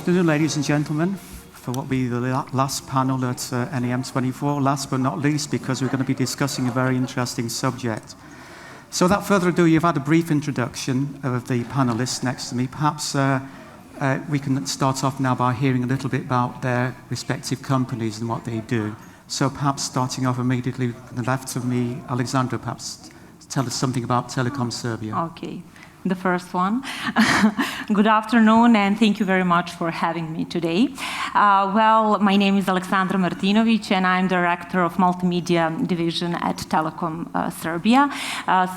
afternoon, ladies and gentlemen, for what will be the last panel at NEM24, last but not least, because we're going to be discussing a very interesting subject. So without further ado, you've had a brief introduction of the panelists next to me. Perhaps we can start off now by hearing a little bit about their respective companies and what they do. So perhaps starting off immediately on the left of me, Aleksandra, perhaps tell us something about Telekom Serbia. Okay. The first one. Good afternoon, and thank you very much for having me today. Well, my name is Aleksandra Martinović, and I'm Director of Multimedia Division at Telekom Serbia.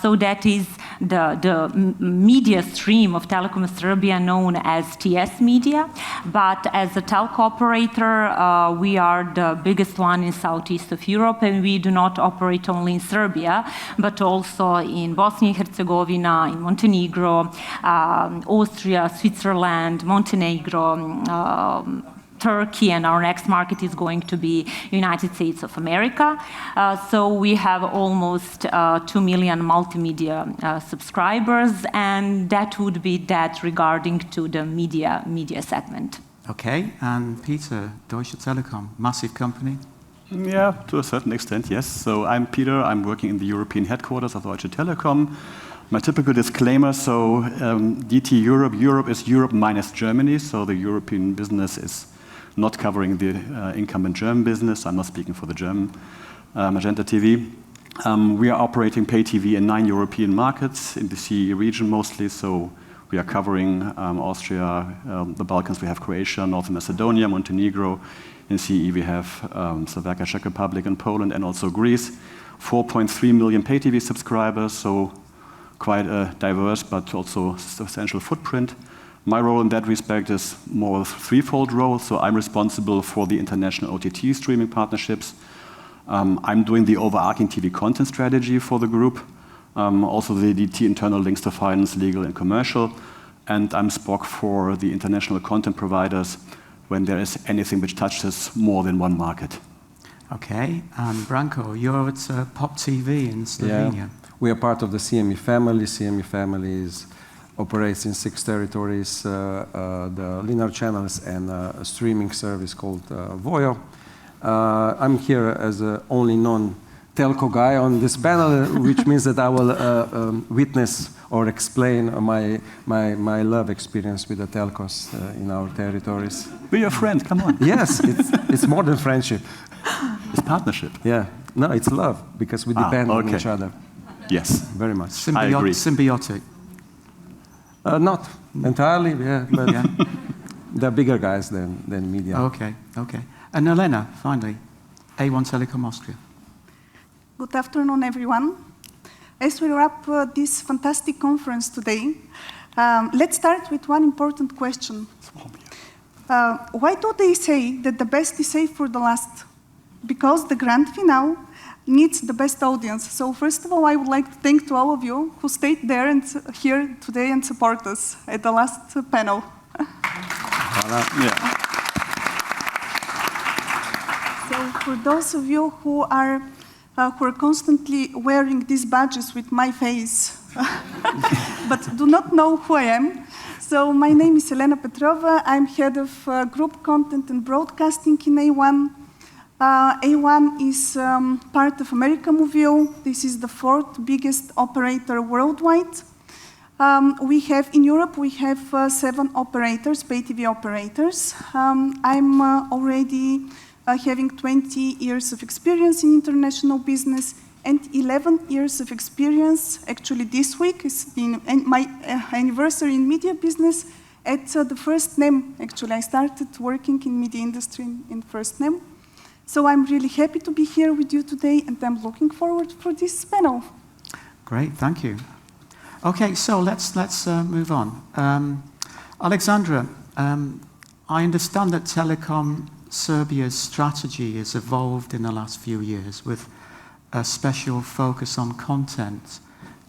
So that is the media stream of Telekom Serbia known as TS Media. But as a telco operator, we are the biggest one in Southeast of Europe, and we do not operate only in Serbia, but also in Bosnia and Herzegovina, in Montenegro, Austria, Switzerland, Montenegro, Turkey, and our next market is going to be United States of America. So we have almost 2 million multimedia subscribers, and that would be that regarding to the media segment. Okay, and Peter, Deutsche Telekom, massive company. Yeah, to a certain extent, yes. So I'm Peter, I'm working in the European headquarters of Deutsche Telekom. My typical disclaimer, so DT Europe is Europe minus Germany, so the European business is not covering the incumbent German business. I'm not speaking for the German Magenta TV. We are operating pay TV in 9 European markets, in the CE region mostly, so we are covering Austria, the Balkans, we have Croatia, North Macedonia, Montenegro. In CE we have Slovakia, Czech Republic, and Poland, and also Greece. 4.3 million pay TV subscribers, so quite a diverse but also substantial footprint. My role in that respect is more of a threefold role. So I'm responsible for the international OTT streaming partnerships. I'm doing the overarching TV content strategy for the group. Also the DT internal links to finance, legal, and commercial. And I'm SPOC for the international content providers when there is anything which touches more than one market. Okay, and Branko, you're at Pop TV in Slovenia. Yeah. We are part of the CME family. CME family operates in 6 territories, the linear channels and a streaming service called Voyo. I'm here as the only non-telco guy on this panel, which means that I will witness or explain my love experience with the telcos in our territories. Be your friend, come on. Yes, it's more than friendship. It's partnership. Yeah, no, it's love, because we depend on each other. Yes. Very much. I agree. Symbiotic. Not entirely, yeah, but they're bigger guys than media. Okay, okay. And Elena, finally, A1 Telekom Austria. Good afternoon, everyone. As we wrap this fantastic conference today, let's start with one important question. Why do they say that the best is saved for the last? Because the grand finale needs the best audience. So first of all, I would like to thank to all of you who stayed there and here today and support us at the last panel. So for those of you who are constantly wearing these badges with my face, but do not know who I am, so my name is Elena Petrova. I'm head of group content and broadcasting in A1. A1 is part of America Movio. This is the 4th biggest operator worldwide. In Europe, we have 7 operators, pay TV operators. I'm already having 20 years of experience in international business and 11 years of experience, actually this week is my anniversary in media business at the First NEM. Actually, I started working in media industry in First NEM. So I'm really happy to be here with you today, and I'm looking forward for this panel. Great, thank you. Okay, so let's move on. Aleksandra, I understand that Telekom Serbia's strategy has evolved in the last few years with a special focus on content.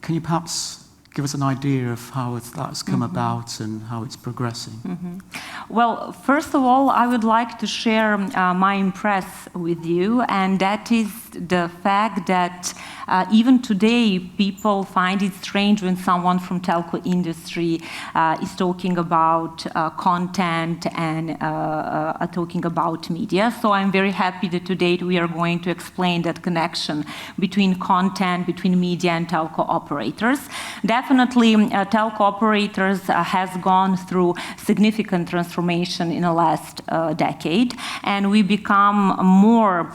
Can you perhaps give us an idea of how that's come about and how it's progressing? Well, first of all, I would like to share my impress with you, and that is the fact that even today people find it strange when someone from telco industry is talking about content and talking about media. So I'm very happy that today we are going to explain that connection between content, between media and telco operators. Definitely, telco operators has gone through significant transformation in the last decade, and we become more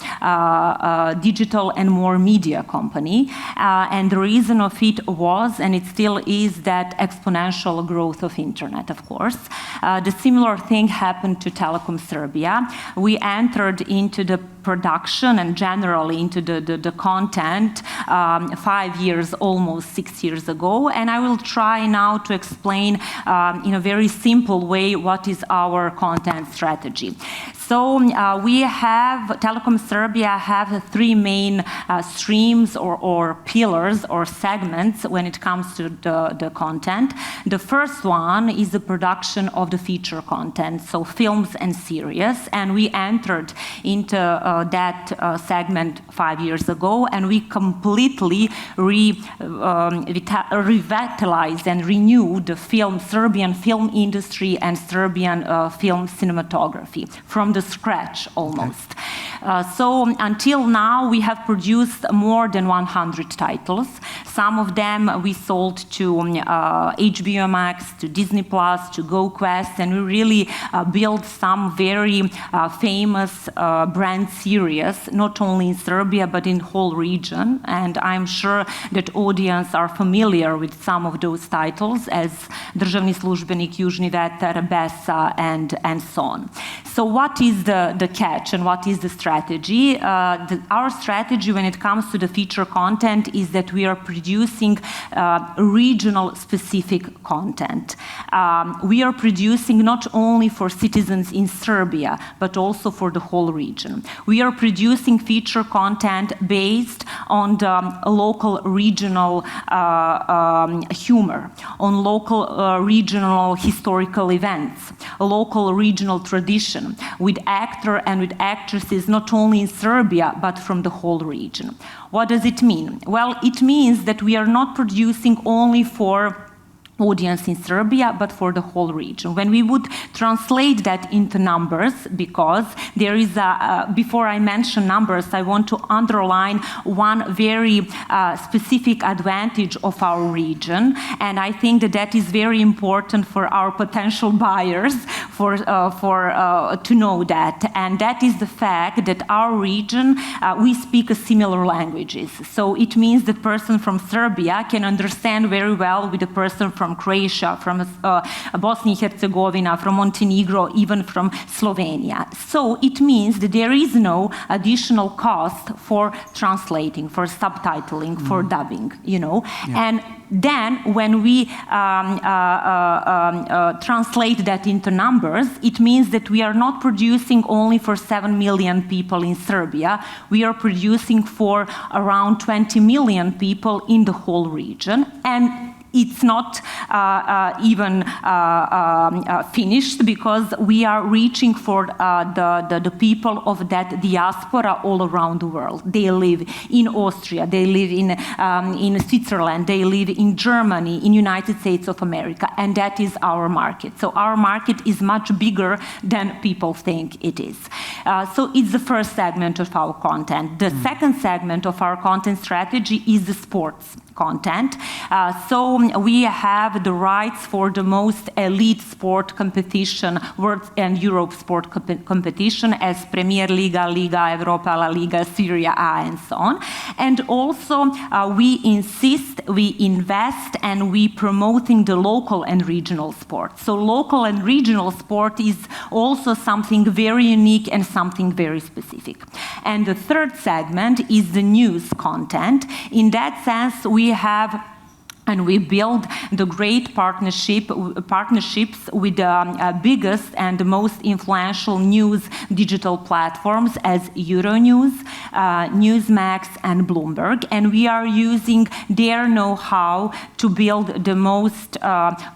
digital and more media company. And the reason of it was, and it still is, that exponential growth of internet, of course. The similar thing happened to Telekom Serbia. We entered into the production and generally into the content 5 years, almost 6 years ago. And I will try now to explain in a very simple way what is our content strategy. So we have, Telekom Serbia have 3 main streams or pillars or segments when it comes to the content. The first one is the production of the feature content, so films and series. And we entered into that segment 5 years ago, and we completely revitalized and renewed the Serbian film industry and Serbian film cinematography from the scratch almost. So until now we have produced more than 100 titles. Some of them we sold to HBO Max, to Disney Plus, to GoQuest, and we really built some very famous brand series, not only in Serbia but in whole region. And I'm sure that audience are familiar with some of those titles as Državni službenik, Južni vetar, Besa, and so on. So what is the catch and what is the strategy? Our strategy when it comes to the feature content is that we are producing regional specific content. We are producing not only for citizens in Serbia, but also for the whole region. We are producing feature content based on the local regional humor, on local regional historical events, local regional tradition, with actor and with actresses not only in Serbia, but from the whole region. What does it mean? Well, it means that we are not producing only for audience in Serbia, but for the whole region. When we would translate that into numbers, because there is before I mention numbers, I want to underline one very specific advantage of our region, and I think that that is very important for our potential buyers to know that, and that is the fact that our region, we speak similar languages. So it means the person from Serbia can understand very well with the person from Croatia, from Bosnia and Herzegovina, from Montenegro, even from Slovenia. So it means that there is no additional cost for translating, for subtitling, for dubbing, you know. Yeah. And then when we translate that into numbers, it means that we are not producing only for 7 million people in Serbia, we are producing for around 20 million people in the whole region. And it's not even finished, because we are reaching for the people of that diaspora all around the world. They live in Austria, they live in Switzerland, they live in Germany, in United States of America, and that is our market. So our market is much bigger than people think it is. So it's the first segment of our content. The second segment of our content strategy is the sports content. So we have the rights for the most elite sport competition, World and Europe sport competition, as Premier Liga, Liga Europa, La Liga, Serie A, and so on. And also we insist, we invest, and we promoting the local and regional sport. So local and regional sport is also something very unique and something very specific. And the third segment is the news content. In that sense, we have And we build the great partnerships with the biggest and the most influential news digital platforms as Euronews, Newsmax, and Bloomberg. And we are using their know-how to build the most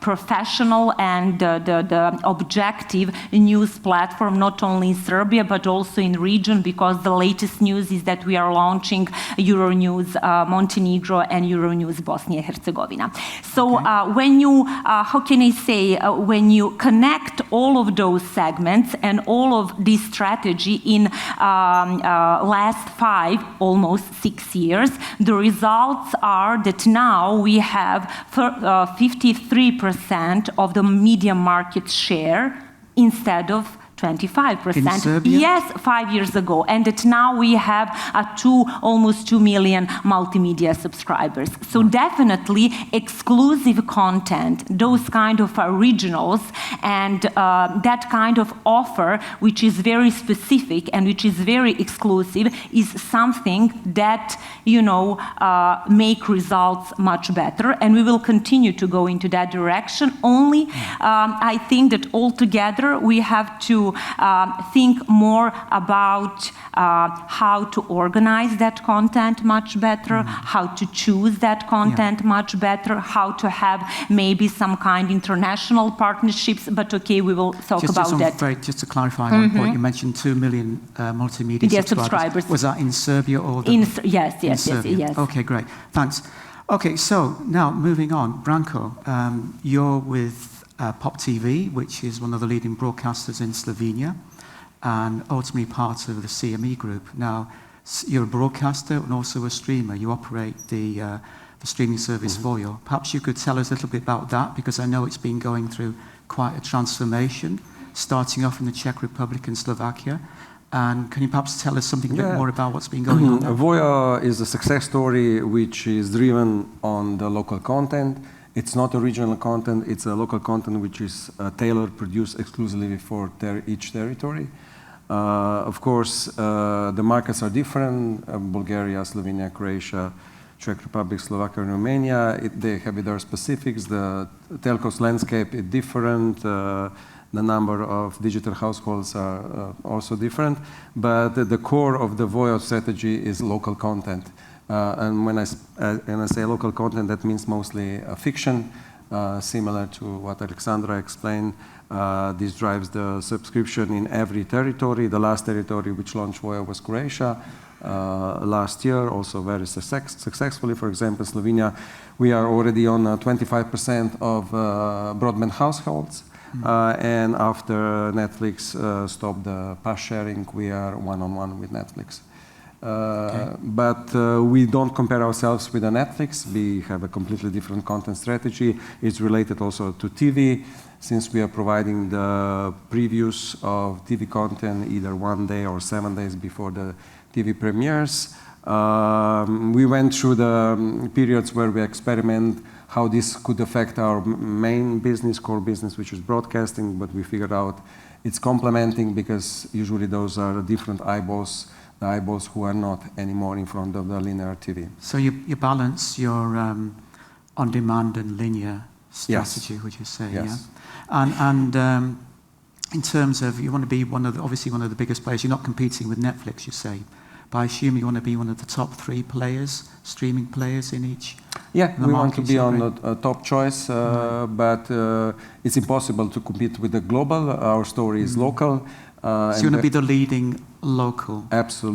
professional and the objective news platform, not only in Serbia, but also in region, because the latest news is that we are launching Euronews Montenegro and Euronews Bosnia and Herzegovina. So when you, how can I say, when you connect all of those segments and all of this strategy in last 5, almost 6 years, the results are that now we have 53% of the media market share instead of 25%. In Serbia? Yes, 5 years ago. And that now we have almost 2 million multimedia subscribers. So definitely exclusive content, those kind of originals, and that kind of offer, which is very specific and which is very exclusive, is something that, you know, make results much better. And we will continue to go into that direction. Only, I think that altogether we have to think more about how to organize that content much better, how to choose that content much better, how to have maybe some kind of international partnerships, but okay, we will talk about that. Just to clarify one point, you mentioned 2 million multimedia subscribers. Was that in Serbia or the... Yes. Okay, great. Thanks. Okay, so now moving on. Branko, you're with Pop TV, which is one of the leading broadcasters in Slovenia, and ultimately part of the CME group. Now, you're a broadcaster and also a streamer. You operate the streaming service Voyo. Perhaps you could tell us a little bit about that, because I know it's been going through quite a transformation, starting off in the Czech Republic and Slovakia. And can you perhaps tell us something a bit more about what's been going on there? Voyo is a success story which is driven on the local content. It's not original content, it's a local content which is tailored, produced exclusively for each territory. Of course, the markets are different, Bulgaria, Slovenia, Croatia, Czech Republic, Slovakia, and Romania. They have their specifics. The Telcos landscape is different. The number of digital households are also different. But the core of the Voyo strategy is local content. And when I say local content, that means mostly fiction, similar to what Aleksandra explained. This drives the subscription in every territory. The last territory which launched Voyo was Croatia last year, also very successfully. For example, Slovenia, we are already on 25% of broadband households. And after Netflix stopped the pass sharing, we are one-on-one with Netflix. But we don't compare ourselves with Netflix. We have a completely different content strategy. It's related also to TV, since we are providing the previews of TV content either 1 day or 7 days before the TV premieres. We went through the periods where we experiment how this could affect our main business, core business, which is broadcasting, but we figured out it's complementing, because usually those are different eyeballs, the eyeballs who are not anymore in front of the linear TV. So you balance your on-demand and linear strategy, would you say? Yes. Yeah? And in terms of, you want to be obviously one of the biggest players. You're not competing with Netflix, you say. But I assume you want to be one of the top 3 players, streaming players in each. Yeah, we want to be on the top choice, but it's impossible to compete with the global. Our story is local. So you want to be the leading local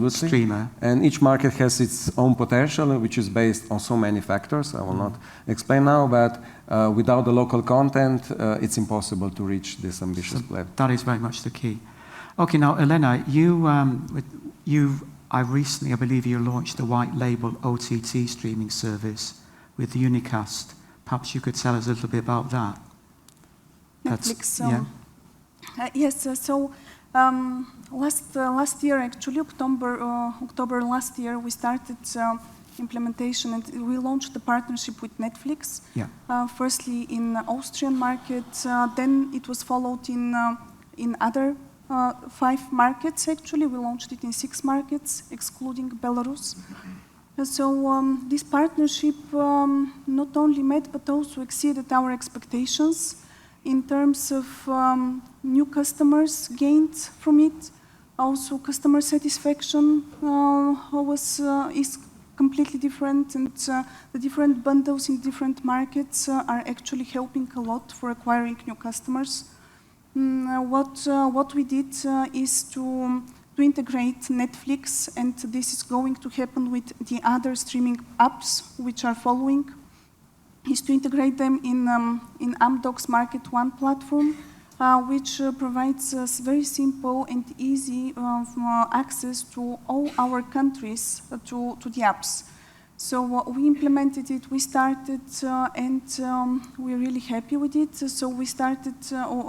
streamer. And each market has its own potential, which is based on so many factors. I will not explain now, but without the local content, it's impossible to reach this ambitious level. That is very much the key. Okay, now, Elena, I believe you launched the white label OTT streaming service with Unicast. Perhaps you could tell us a little bit about that. Netflix. Yes, so last year, actually, October last year, we started implementation, and we launched the partnership with Netflix. Yeah. Firstly in Austrian market, then it was followed in other 5 markets. Actually, we launched it in 6 markets, excluding Belarus. This partnership not only met but also exceeded our expectations in terms of new customers gained from it. Also, customer satisfaction is completely different, and the different bundles in different markets are actually helping a lot for acquiring new customers. What we did is to integrate Netflix, and this is going to happen with the other streaming apps which are following, is to integrate them in Amdocs Market One platform, which provides us very simple and easy access to all our countries to the apps. So we implemented it, we started, and we're really happy with it. So we started,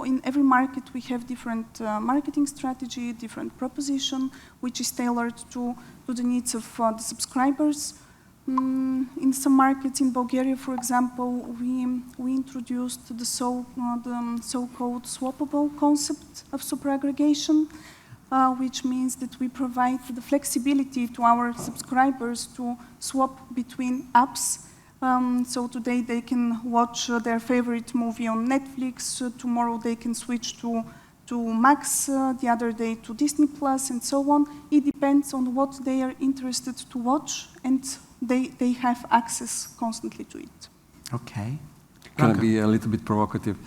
in every market we have different marketing strategy, different proposition, which is tailored to the needs of the subscribers. In some markets, in Bulgaria, for example, we introduced the so-called swappable concept of super aggregation, which means that we provide the flexibility to our subscribers to swap between apps. So today they can watch their favorite movie on Netflix, tomorrow they can switch to Max, the other day to Disney Plus, and so on. It depends on what they are interested to watch, and they have access constantly to it. Okay. Can I be a little bit provocative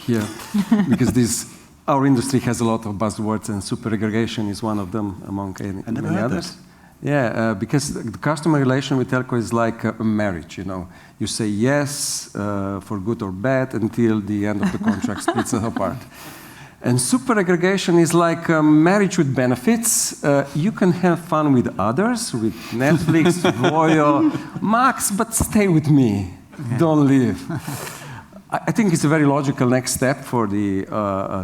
here? Because our industry has a lot of buzzwords, and super aggregation is one of them among many others. Yeah, because the customer relation with telco is like a marriage, you know. You say yes for good or bad until the end of the contract splits us apart. And super aggregation is like a marriage with benefits. You can have fun with others, with Netflix, Voyo, Max, but stay with me. Yeah. Don't leave. I think it's a very logical next step for the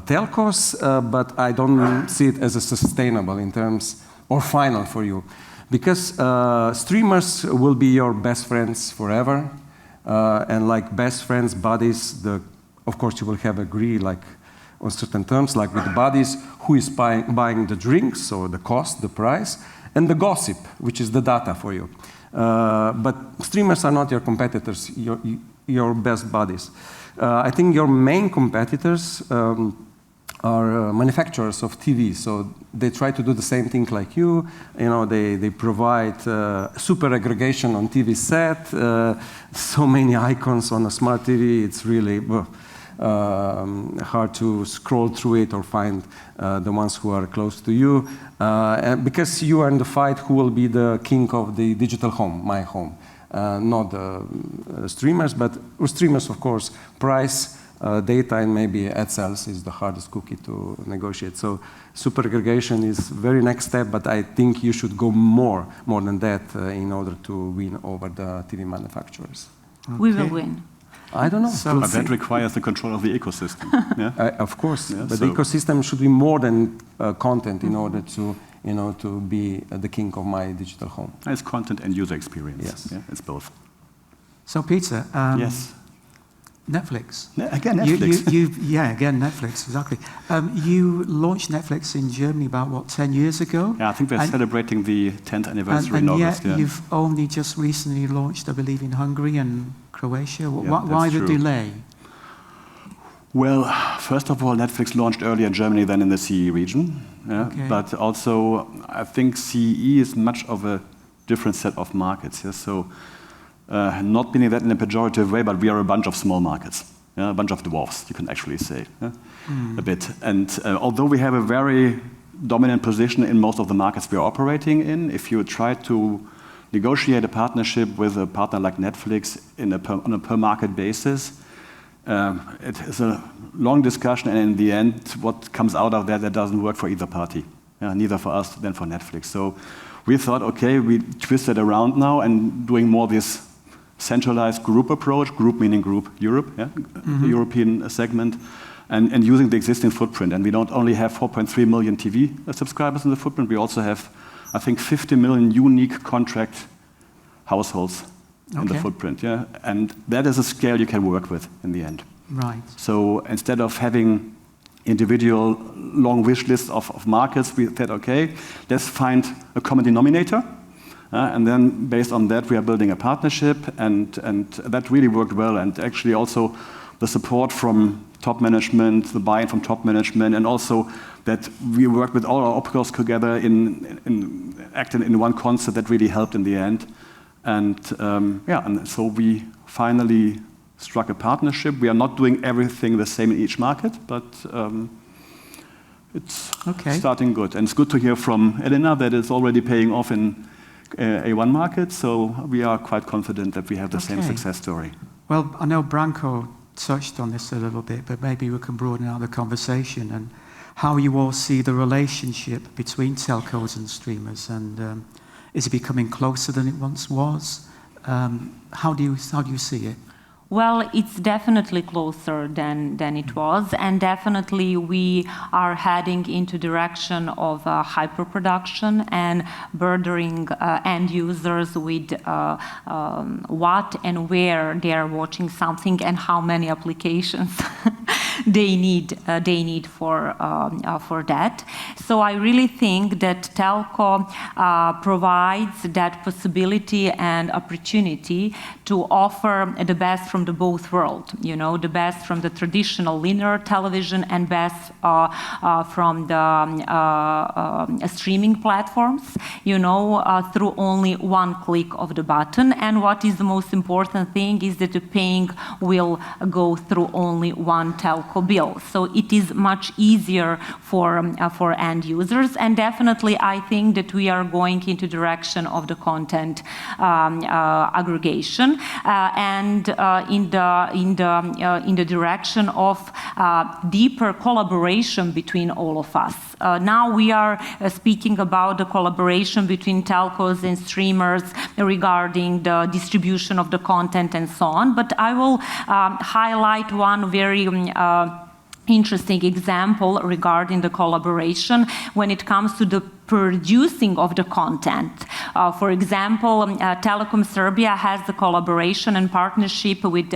telcos, but I don't see it as a sustainable in terms, or final for you. Because streamers will be your best friends forever, and like best friends, buddies, of course you will have agree like on certain terms, like with the buddies, who is buying the drinks, so the cost, the price, and the gossip, which is the data for you. But streamers are not your competitors, your best buddies. I think your main competitors are manufacturers of TV, so they try to do the same thing like you. You know, they provide super aggregation on TV set, so many icons on a smart TV. It's really hard to scroll through it or find the ones who are close to you, because you are in the fight who will be the king of the digital home, my home. Not the streamers, but streamers, of course, price, data, and maybe ad sales is the hardest cookie to negotiate. So super aggregation is very next step, but I think you should go more than that in order to win over the TV manufacturers. Okay. We will win. I don't know. So but that requires the control of the ecosystem. Yeah? Of course, yeah, but the ecosystem should be more than content in order to, to be the king of my digital home. It's content and user experience. Yes, yeah, it's both. So Peter, yes, Netflix. Again, Netflix. Yeah, again, Netflix, exactly. You launched Netflix in Germany about, 10 years ago? Yeah, I think we're celebrating the 10th anniversary in August. And yet you've only just recently launched, I believe, in Hungary and Croatia. Yeah, why the delay? Well, first of all, Netflix launched earlier in Germany than in the CE region. Yeah? Okay. But also, I think CE is much of a different set of markets. Yeah? So, not meaning that in a pejorative way, but we are a bunch of small markets, a bunch of dwarfs, you can actually say, a bit. And although we have a very dominant position in most of the markets we are operating in, if you try to negotiate a partnership with a partner like Netflix on a per market basis, it is a long discussion, and in the end, what comes out of that doesn't work for either party, neither for us than for Netflix. So we thought, okay, we twist it around now and doing more this centralized group approach, group meaning group Europe, the European segment, and using the existing footprint. And we don't only have 4.3 million TV subscribers in the footprint, we also have, I think, 50 million unique contract households in the footprint. Yeah? And that is a scale you can work with in the end. Right. So instead of having individual long wish lists of markets, we said, okay, let's find a common denominator And then based on that, we are building a partnership, and that really worked well. And actually also the support from top management, the buy-in from top management, and also that we work with all our opcos together in acting in one concert, that really helped in the end. And and so we finally struck a partnership. We are not doing everything the same in each market, but it's starting good. And it's good to hear from Elena that it's already paying off in A1 market, so we are quite confident that we have the same success story. Well, I know Branko touched on this a little bit, but maybe we can broaden out the conversation and how you all see the relationship between telcos and streamers, and is it becoming closer than it once was? How do you see it? Well, it's definitely closer than it was, and definitely we are heading into direction of hyperproduction and burdening end users with what and where they are watching something and how many applications they need for that. So I really think that telco provides that possibility and opportunity to offer the best from the both world, the best from the traditional linear television and best from the streaming platforms, through only one click of the button. And what is the most important thing is that the paying will go through only one telco bill. So it is much easier for end users. And definitely, I think that we are going into direction of the content aggregation and in the direction of deeper collaboration between all of us. Now we are speaking about the collaboration between telcos and streamers regarding the distribution of the content and so on. But I will highlight one very interesting example regarding the collaboration when it comes to the producing of the content. For example, Telekom Serbia has the collaboration and partnership with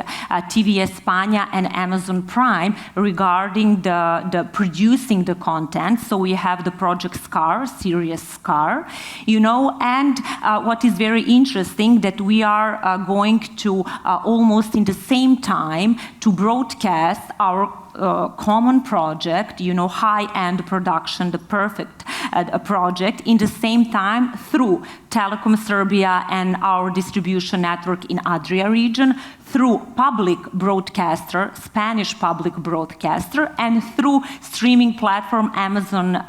TV España and Amazon Prime regarding the producing the content. So we have the project SCAR, Serious SCAR, and what is very interesting that we are going to almost in the same time to broadcast our common project, high-end production, the perfect project, in the same time through Telekom Serbia and our distribution network in Adria region, through public broadcaster, Spanish public broadcaster, and through streaming platform Amazon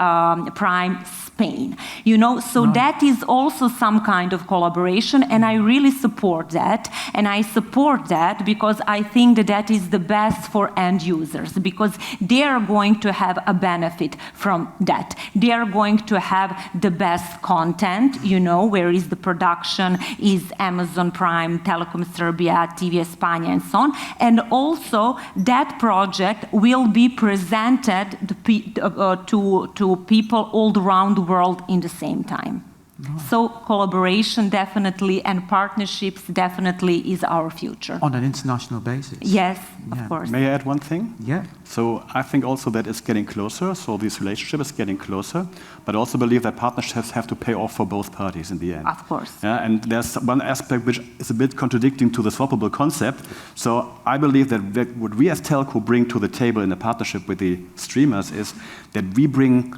Prime Spain. So that is also some kind of collaboration, and I really support that. And I support that because I think that is the best for end users, because they are going to have a benefit from that. They are going to have the best content, where is the production, is Amazon Prime, Telekom Serbia, TV España, and so on. And also that project will be presented to people all around the world in the same time. So collaboration definitely and partnerships definitely is our future. On an international basis. Yes, of course. May I add one thing? Yeah. So I think also that it's getting closer, so this relationship is getting closer, but I also believe that partnerships have to pay off for both parties in the end. Of course. Yeah, and there's one aspect which is a bit contradicting to the swappable concept. So I believe that what we as telco bring to the table in a partnership with the streamers is that we bring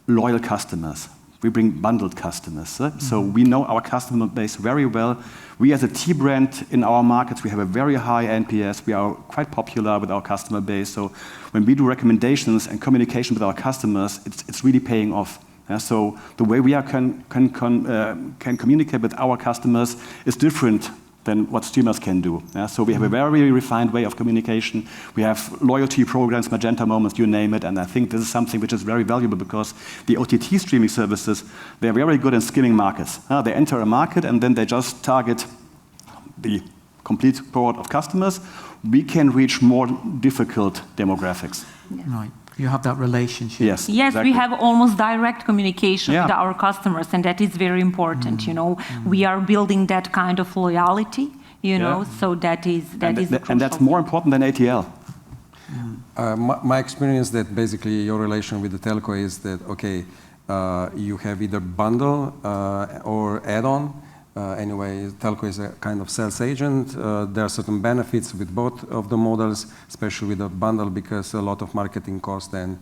loyal customers. We bring bundled customers. So we know our customer base very well. We as a T-brand in our markets, we have a very high NPS. We are quite popular with our customer base. So when we do recommendations and communication with our customers, it's really paying off. So the way we can communicate with our customers is different than what streamers can do. So we have a very refined way of communication. We have loyalty programs, Magenta Moments, you name it, and I think this is something which is very valuable because the OTT streaming services, they're very good in skimming markets. They enter a market and then they just target the complete cohort of customers. We can reach more difficult demographics. Yes. Right. You have that relationship. Yes, exactly. We have almost direct communication with our customers, and that is very important. We are building that kind of loyalty. So that is and that's more important than ATL. My experience that basically your relation with the telco is that you have either bundle or add-on. Anyway, Telco is a kind of sales agent. There are certain benefits with both of the models, especially with the bundle, because a lot of marketing costs then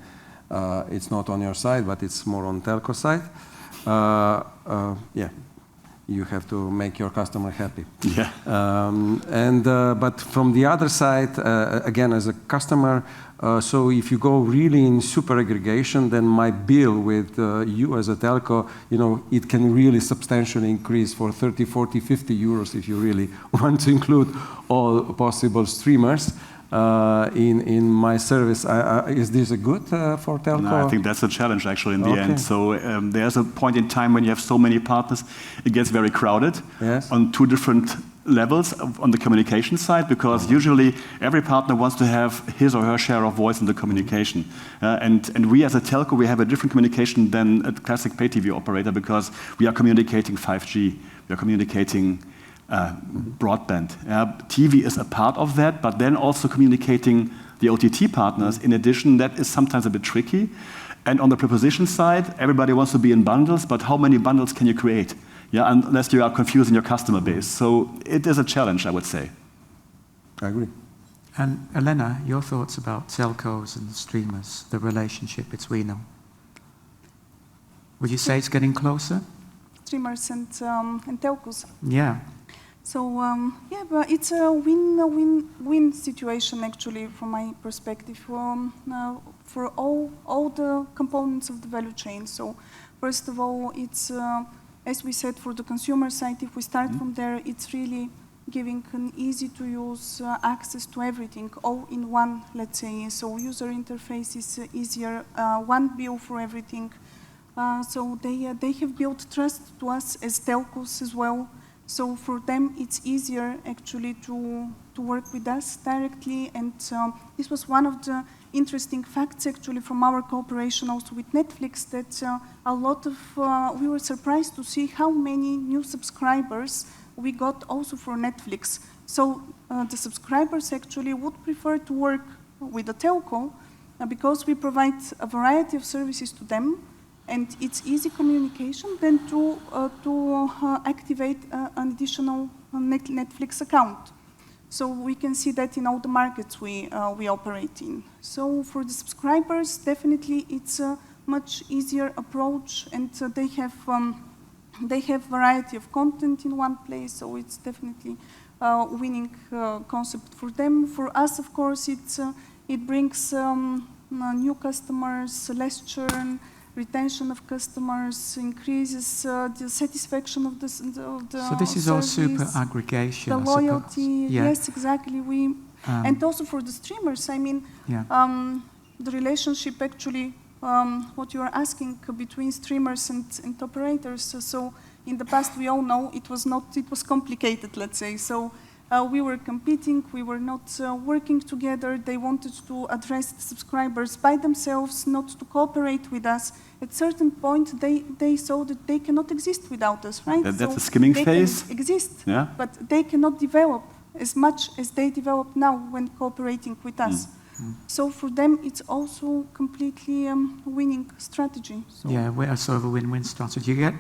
it's not on your side, but it's more on Telco side. Yeah, you have to make your customer happy. Yeah. But from the other side, again, as a customer, so if you go really in super aggregation, then my bill with you as a telco, it can really substantially increase for 30, 40, 50 euros if you really want to include all possible streamers in my service. Is this a good for telco? No, I think that's a challenge actually in the end. So there's a point in time when you have so many partners, it gets very crowded on two different levels on the communication side, because usually every partner wants to have his or her share of voice in the communication. And we as a telco, we have a different communication than a classic pay TV operator, because we are communicating 5G, we are communicating broadband. TV is a part of that, but then also communicating the OTT partners in addition, that is sometimes a bit tricky. And on the proposition side, everybody wants to be in bundles, but how many bundles can you create? Unless you are confusing your customer base. So it is a challenge, I would say. I agree. And Elena, your thoughts about telcos and streamers, the relationship between them? Would you say it's getting closer? Streamers and telcos. Yeah. So yeah, but it's a win-win situation actually, from my perspective, for all the components of the value chain. So first of all, it's as we said, for the consumer side, if we start from there, it's really giving an easy-to-use access to everything, all in one, let's say. So user interface is easier, one bill for everything. So they have built trust to us as telcos as well. So for them, it's easier actually to work with us directly. And this was one of the interesting facts actually from our cooperation also with Netflix, that a lot of, we were surprised to see how many new subscribers we got also for Netflix. So the subscribers actually would prefer to work with a telco because we provide a variety of services to them, and it's easy communication than to activate an additional Netflix account. So we can see that in all the markets we operate in. So for the subscribers, definitely it's a much easier approach, and they have variety of content in one place. So it's definitely a winning concept for them. For us, of course, it brings new customers, less churn, retention of customers, increases the satisfaction of the So this is all service, super aggregation, the I suppose. loyalty. Yeah. Yes, exactly. And also for the streamers, I mean, the relationship actually, what you are asking between streamers and operators. So in the past, we all know it was complicated, let's say. So we were competing, we were not working together. They wanted to address the subscribers by themselves, not to cooperate with us. At a certain point, they saw that they cannot exist without us, right? That's a skimming phase. They can exist, but they cannot develop as much as they develop now when cooperating with us. So for them, it's also completely winning strategy. So. Yeah, we're sort of a win-win strategy. You get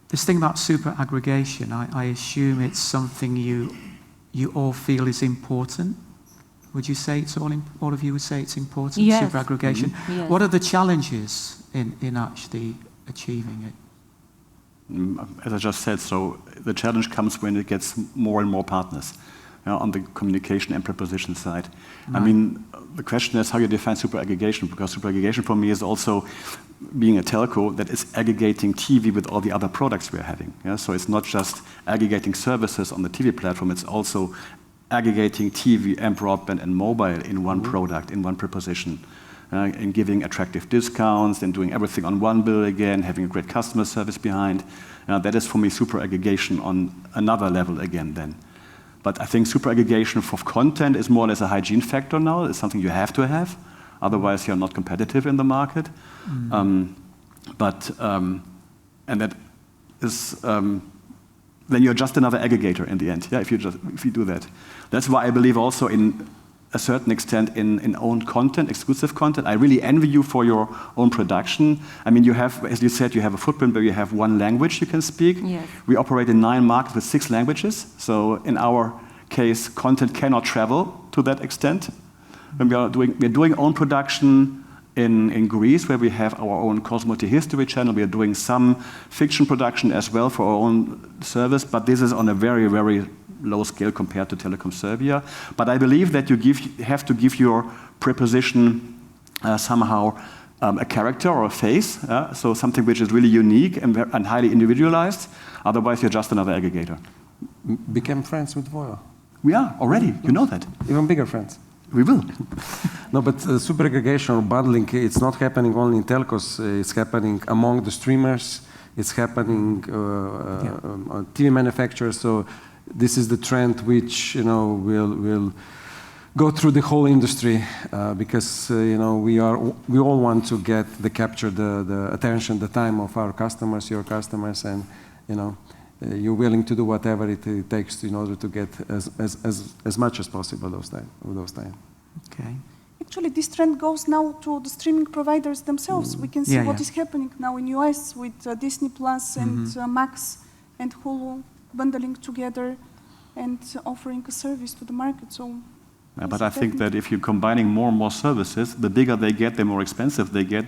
this thing about super aggregation. I assume it's something you all feel is important. Would you say it's all of you would say it's important, yes. super aggregation? Yes. What are the challenges in actually achieving it? As I just said, so the challenge comes when it gets more and more partners on the communication and proposition side. Right. I mean, the question is how you define super aggregation, because super aggregation for me is also being a telco that is aggregating TV with all the other products we're having. So it's not just aggregating services on the TV platform, it's also aggregating TV and broadband and mobile in one product, in one proposition, and giving attractive discounts and doing everything on one bill again, having a great customer service behind. That is for me super aggregation on another level again then. But I think super aggregation for content is more or less a hygiene factor now. It's something you have to have. Otherwise, you're not competitive in the market. And that is, then you're just another aggregator in the end. Yeah, if you do that. That's why I believe also in a certain extent in own content, exclusive content. I really envy you for your own production. I mean, you have, as you said, you have a footprint where you have one language you can speak. Yes. We operate in 9 markets with 6 languages. So in our case, content cannot travel to that extent. When we're doing own production in Greece, where we have our own Cosmoti History channel. We are doing some fiction production as well for our own service, but this is on a very, very low scale compared to Telekom Serbia. But I believe that you have to give your preposition somehow a character or a face, so something which is really unique and highly individualized. Otherwise, you're just another aggregator. Became friends with Voyo. We are already, you know that. Even bigger friends. We will. No, but super aggregation or bundling, it's not happening only in telcos. It's happening among the streamers. It's happening on TV manufacturers. So this is the trend which will go through the whole industry because we all want to capture the attention, the time of our customers, your customers, and you're willing to do whatever it takes in order to get as much as possible those time. Okay. Actually, this trend goes now to the streaming providers themselves. We can see what is happening now in US with Disney Plus and Max and Hulu bundling together and offering a service to the market. So, but I think that if you're combining more and more services, the bigger they get, the more expensive they get.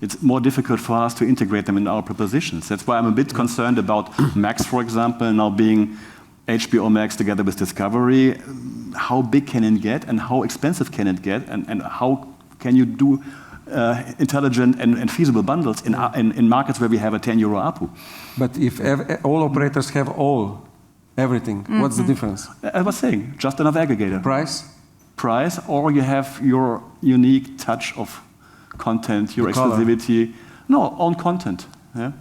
It's more difficult for us to integrate them in our propositions. That's why I'm a bit concerned about Max, for example, now being HBO Max together with Discovery. How big can it get and how expensive can it get and how can you do intelligent and feasible bundles in markets where we have a 10 euro ARPU? But if all operators have everything, what's the difference? I was saying, just another aggregator. Price, or you have your unique touch of content, your exclusivity. No, own content. Yeah?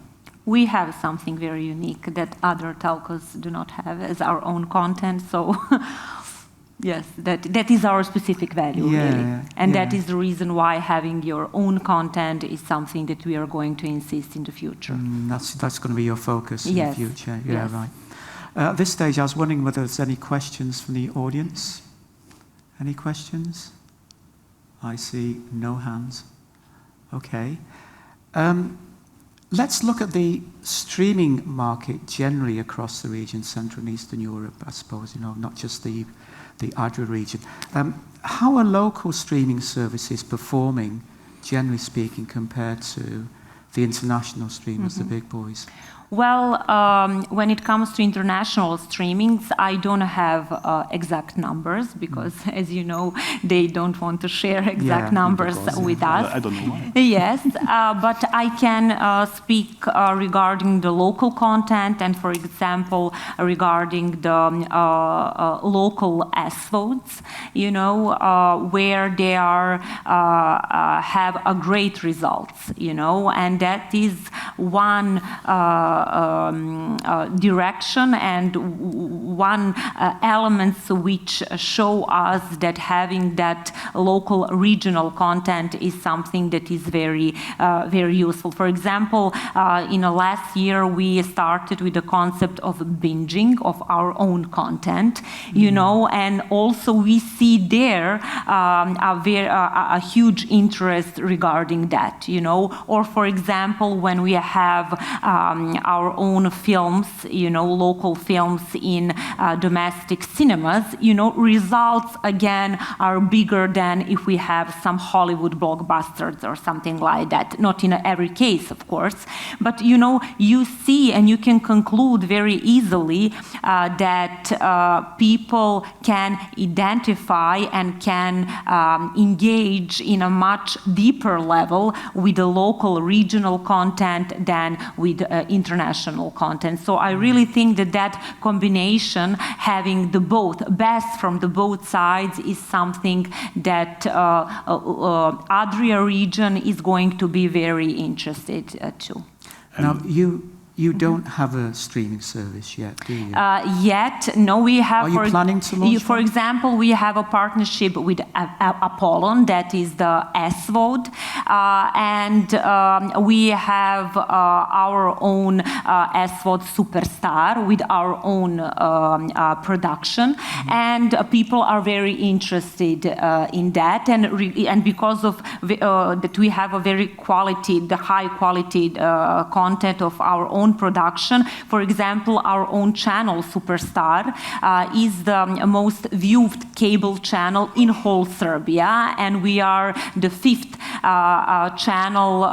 We have something very unique that other telcos do not have as our own content. So, yes, that is our specific value, really. And that is the reason why having your own content is something that we are going to insist in the future. That's going to be your focus in the future. Yeah, right. At this stage, I was wondering whether there's any questions from the audience. Any questions? I see no hands. Okay. Let's look at the streaming market generally across the region, Central and Eastern Europe, I suppose, not just the Adria region. How are local streaming services performing, generally speaking, compared to the international streamers, the big boys? Well, when it comes to international streamings, I don't have exact numbers because, as you know, they don't want to share exact numbers with us. I don't know why. Yes, but I can speak regarding the local content and, for example, regarding the local SVODs, where they have a great results, and that is one direction and one elements which show us that having that local regional content is something that is very useful. For example, in the last year we started with the concept of binging of our own content, and also we see there a huge interest regarding that, or for example when we have our own films, local films in domestic cinemas, results again are bigger than if we have some Hollywood blockbusters or something like that. Not in every case, of course, but you see and you can conclude very easily that people can identify and can engage in a much deeper level with the local regional content than with international content. So I really think that combination, having the best from the both sides, is something that Adria region is going to be very interested too. Now, you You don't have a streaming service yet, do you? Yet, no, we have. Are you planning to launch For one? example, we have a partnership with Apollon, that is the SVOD, and we have our own SVOD Superstar with our own production, and people are very interested in that, and because of that we have a very high quality content of our own production. For example, our own channel, Superstar, is the most viewed cable channel in whole Serbia, and we are the 5th channel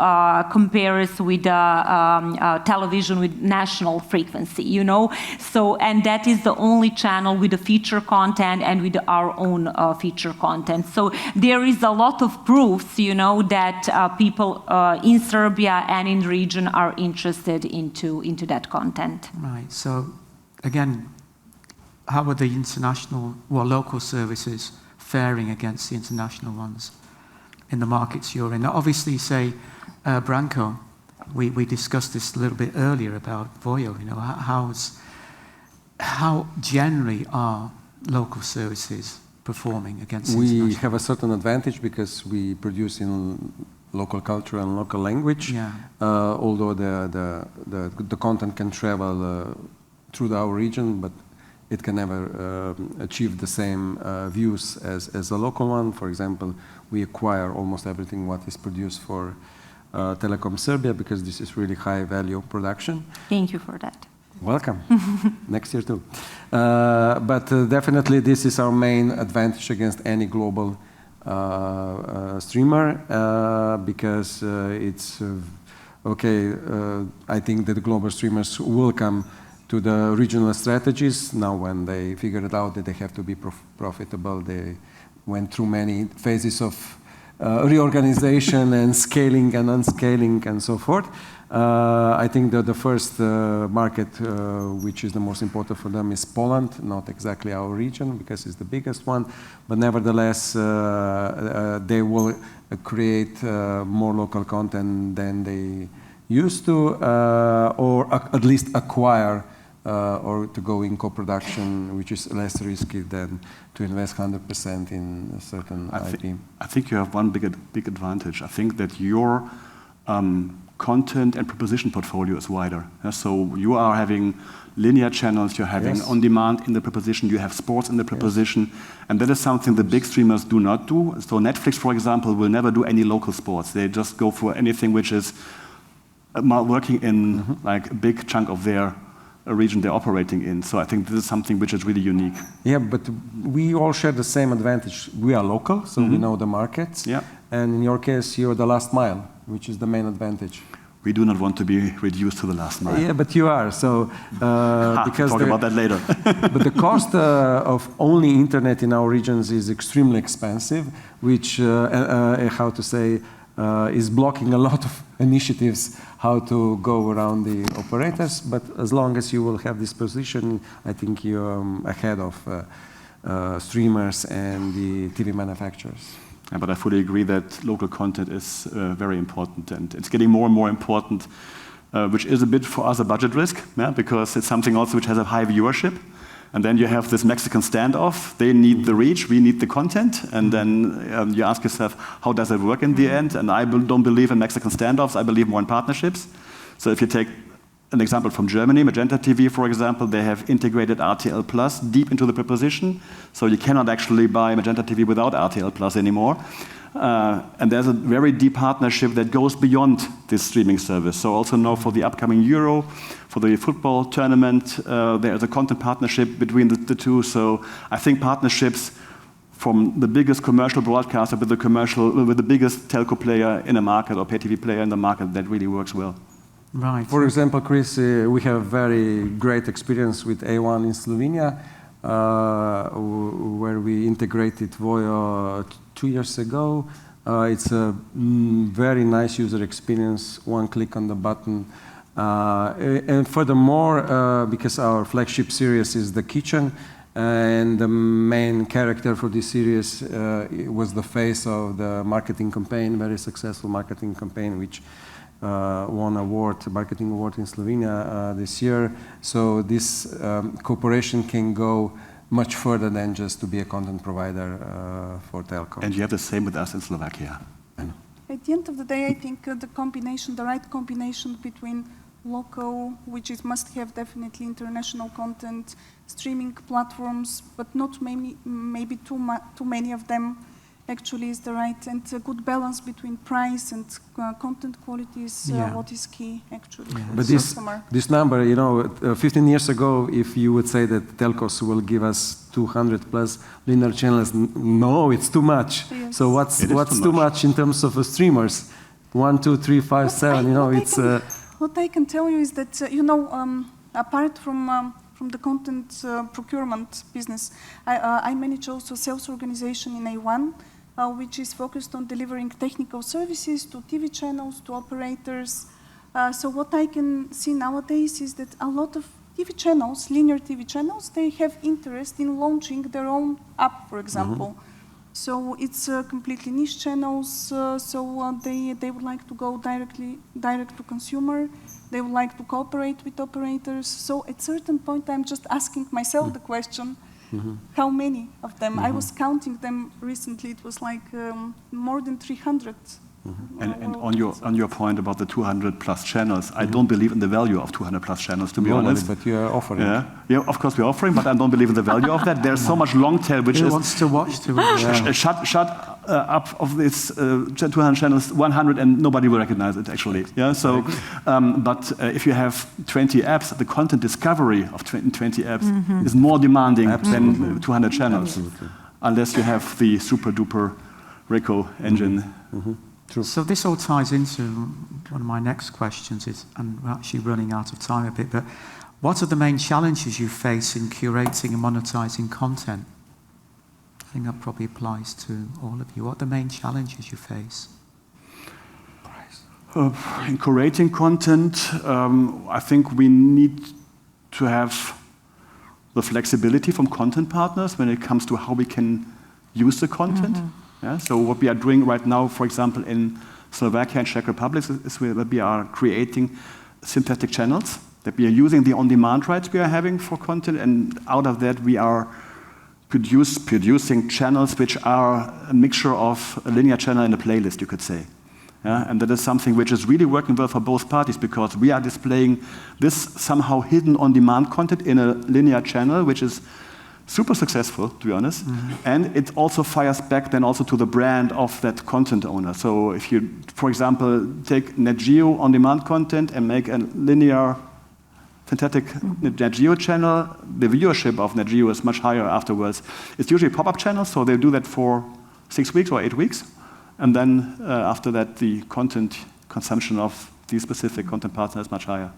compares with television with national frequency, you know. So, and that is the only channel with the feature content and with our own feature content. So there is a lot of proofs, you know, that people in Serbia and in the region are interested into that content. Right. So, again, how are the international, local services faring against the international ones in the markets you're in? Now, obviously, say, Branko, we discussed this a little bit earlier about Voyo. You know, how generally are local services performing against international? We have a certain advantage because we produce in local culture and local language. Yeah. Although the content can travel through our region, but it can never achieve the same views as a local one. For example, we acquire almost everything what is produced for Telekom Serbia because this is really high value production. Thank you for that. Welcome. Next year too. But definitely this is our main advantage against any global streamer because it's okay. I think that the global streamers will come to the regional strategies now when they figured out that they have to be profitable. They went through many phases of reorganization and scaling and unscaling and so forth. I think that the first market, which is the most important for them, is Poland, not exactly our region because it's the biggest one, but nevertheless they will create more local content than they used to, or at least acquire or to go in co-production, which is less risky than to invest 100% in a certain IP. I think you have one big advantage. I think that your content and proposition portfolio is wider. So you are having linear channels, you're having on-demand in the proposition, you have sports in the proposition, and that is something the big streamers do not do. So Netflix, for example, will never do any local sports. They just go for anything which is working in like a big chunk of their region they're operating in. So I think this is something which is really unique. Yeah, but we all share the same advantage. We are local, so we know the markets. Yeah. And in your case, you're the last mile, which is the main advantage. We do not want to be reduced to the last mile. Yeah, but you are. So because talk about that later. But the cost of only internet in our regions is extremely expensive, which how to say is blocking a lot of initiatives how to go around the operators. But as long as you will have this position, I think you're ahead of streamers and the TV manufacturers. Yeah, but I fully agree that local content is very important, and it's getting more and more important, which is a bit for us a budget risk, because it's something also which has a high viewership. And then you have this Mexican standoff. They need the reach, we need the content. And then you ask yourself, how does it work in the end? And I don't believe in Mexican standoffs. I believe more in partnerships. So if you take an example from Germany, Magenta TV, for example, they have integrated RTL Plus deep into the proposition. So you cannot actually buy Magenta TV without RTL Plus anymore. And there's a very deep partnership that goes beyond this streaming service. So also now for the upcoming Euro, for the football tournament, there is a content partnership between the two. So I think partnerships from the biggest commercial broadcaster with the biggest telco player in a market or pay TV player in the market, that really works well. Right. For example, Chris, we have very great experience with A1 in Slovenia, where we integrated Voyo 2 years ago. It's a very nice user experience, one click on the button. And furthermore, because our flagship series is The Kitchen, and the main character for this series was the face of the marketing campaign, very successful marketing campaign, which won a marketing award in Slovenia this year. So this cooperation can go much further than just to be a content provider for Telkom. And you have the same with us in Slovakia. At the end of the day, I think the right combination between local, which is must have definitely international content, streaming platforms, but not maybe too many of them, actually is the right, and a good balance between price and content quality is what is key, actually. Yeah. But this number, 15 years ago, if you would say that Telcos will give us 200 plus linear channels, no, it's too much. Yes. So what's too much in terms of streamers? 1, 2, 3, 5, 7. It's. What I can tell you is that apart from the content procurement business, I manage also sales organization in A1, which is focused on delivering technical services to TV channels, to operators. So what I can see nowadays is that a lot of TV channels, linear TV channels, they have interest in launching their own app, for example. So it's completely niche channels, they would like to go direct to consumer. They would like to cooperate with operators. So at certain point, I'm just asking myself the question, how many of them? I was counting them recently. It was like more than 300. And on your point about the 200 plus channels, I don't believe in the value of 200 plus channels, to be honest. But you are offering. Yeah, of course we're offering, but I don't believe in the value of that. There's so much long tail, which Who is wants to watch? shut up of this 200 channels, 100, and nobody will recognize it actually. Yeah. So, but if you have 20 apps, the content discovery of 20 apps is more demanding than 200 channels, unless you have the super duper Reco engine. True. So this all ties into one of my next questions, and we're actually running out of time a bit, but what are the main challenges you face in curating and monetizing content? I think that probably applies to all of you. What are the main challenges you face? In curating content, I think we need to have the flexibility from content partners when it comes to how we can use the content. Yeah, so what we are doing right now, for example, in Slovakia and Czech Republic, is we are creating synthetic channels, that we are using the on-demand rights we are having for content, and out of that we are producing channels which are a mixture of a linear channel and a playlist, you could say. Yeah, and that is something which is really working well for both parties, because we are displaying this somehow hidden on-demand content in a linear channel, which is super successful, to be honest. And it also fires back then also to the brand of that content owner. So if you, for example, take Net Geo on-demand content and make a linear, synthetic Net Geo channel, the viewership of Net Geo is much higher afterwards. It's usually pop-up channels, so they do that for 6 weeks or 8 weeks. And then after that, the content consumption of these specific content partners is much higher.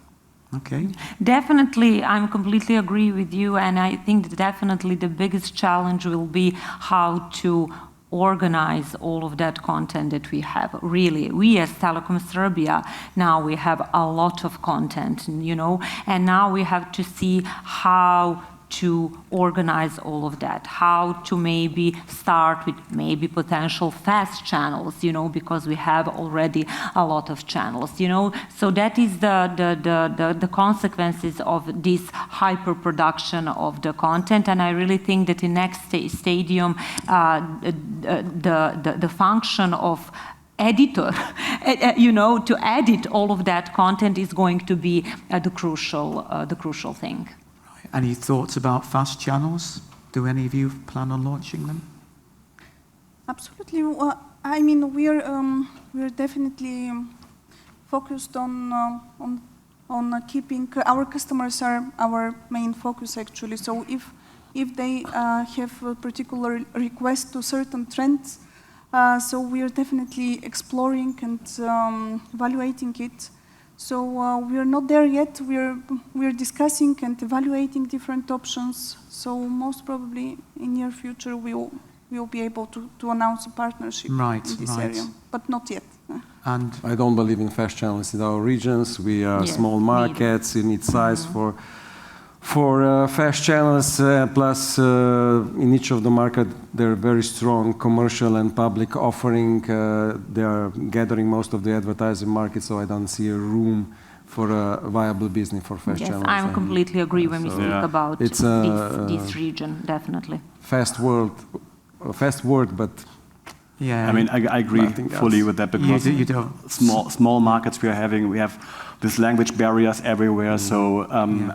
Okay. Definitely, I completely agree with you, and I think that definitely the biggest challenge will be how to organize all of that content that we have. Really, we as Telekom Serbia, now we have a lot of content, and now we have to see how to organize all of that, how to maybe start with maybe potential fast channels, because we have already a lot of channels, So that is the consequences of this hyper production of the content, and I really think that in next stadium, the function of editor, to edit all of that content is going to be the crucial thing. Any thoughts about fast channels? Do any of you plan on launching them? Absolutely. I mean, we're definitely focused on keeping our customers are our main focus actually. So if they have a particular request to certain trends, so we are definitely exploring and evaluating it. So we are not there yet. We are discussing and evaluating different options. So most probably in near future we will be able to announce a partnership in this area, but not yet. And I don't believe in fast channels in our regions. We are small markets. You need size For fast channels, plus in each of the market, they're very strong commercial and public offering. They are gathering most of the advertising market, so I don't see a room for a viable business for fast channels. Yes, I completely agree when we speak about this region, definitely. Fast world, but I mean, I agree fully with that because you don't. Small markets we have these language barriers everywhere. So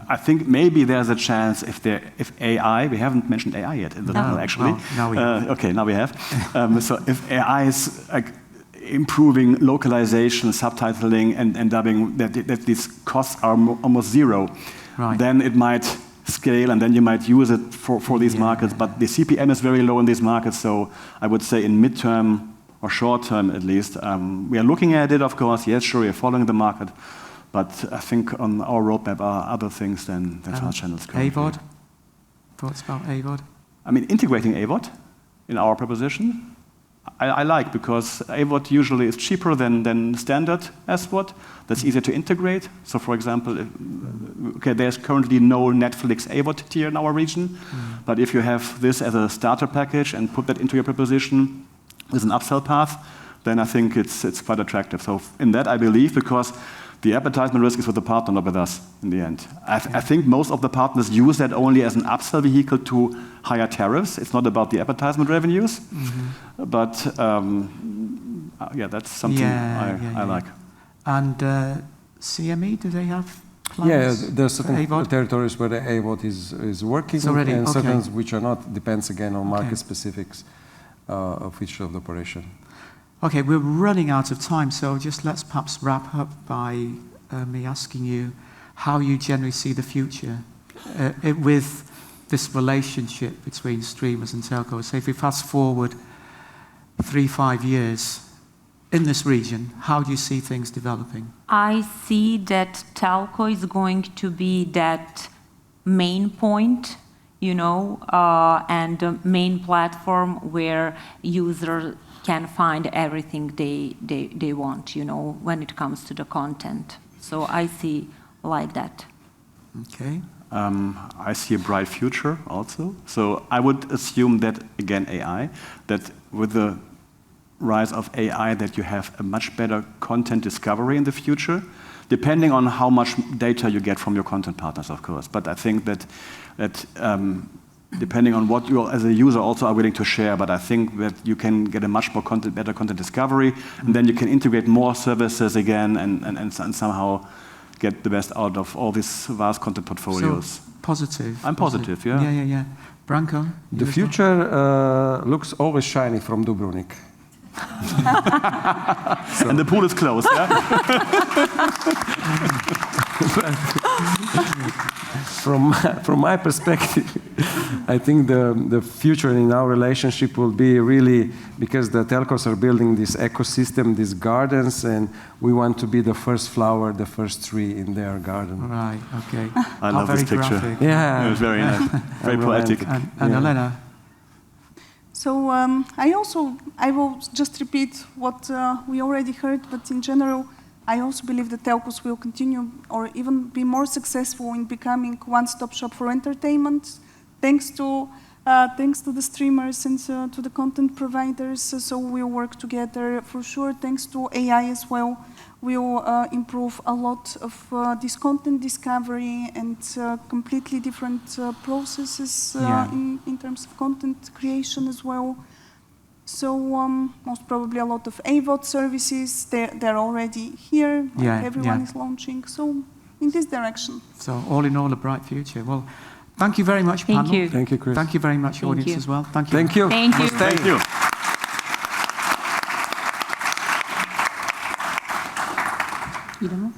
I think maybe there's a chance if AI, we haven't mentioned AI yet in the panel actually. Now we have. Okay, now we have. So if AI is improving localization, subtitling, and dubbing, that these costs are almost zero, then it might scale, and then you might use it for these markets. But the CPM is very low in these markets, so I would say in midterm or short term at least, we are looking at it, of course. Yes, sure, we are following the market, but I think on our roadmap are other things than fast channels. AVOD? Thoughts about AVOD? I mean, integrating AVOD in our proposition, I like, because AVOD usually is cheaper than standard SVOD. That's easier to integrate. So, for example, there's currently no Netflix AVOD tier in our region, but if you have this as a starter package and put that into your proposition with an upsell path, then I think it's quite attractive. So, in that I believe, because the advertisement risk is with the partner, not with us in the end. I think most of the partners use that only as an upsell vehicle to higher tariffs. It's not about the advertisement revenues. But that's something I like. And CME, do they have plans? Yeah, there's certain territories where the AVOD is working, already, and certain which are not. Depends again on market specifics of each of the operation. Okay, we're running out of time, so just let's perhaps wrap up by me asking you how you generally see the future with this relationship between streamers and telcos. So if we fast forward 3-5 years in this region, how do you see things developing? I see that telco is going to be that main point, and the main platform where users can find everything they want, when it comes to the content. So I see like that. Okay. I see a bright future also. So I would assume that, again, AI, that with the rise of AI, that you have a much better content discovery in the future, depending on how much data you get from your content partners, of course. But I think that depending on what you as a user also are willing to share, but I think that you can get a much more better content discovery, and then you can integrate more services again and somehow get the best out of all these vast content portfolios. So positive. I'm positive, yeah. Yeah. Branko? The future looks always shiny from Dubrovnik. And the pool is closed, yeah? From my perspective, I think the future in our relationship will be really, because the telcos are building this ecosystem, these gardens, and we want to be the first flower, the first tree in their garden. Right, okay. I love this picture. Graphic. Yeah. It was very nice, very poetic. And Elena? So I will just repeat what we already heard, but in general, I also believe that telcos will continue or even be more successful in becoming one-stop shop for entertainment, thanks to the streamers and to the content providers. So we'll work together for sure. Thanks to AI as well, we'll improve a lot of this content discovery and completely different processes in terms of content creation as well. So most probably a lot of AVOD services, they're already here, everyone is launching, so in this direction. So all in all, a bright future. Well, thank you very much, panel. Thank you. Thank you, Chris. Thank you very much, audience, as well. Thank you. Thank you. Thank you. Thank you. Idemo.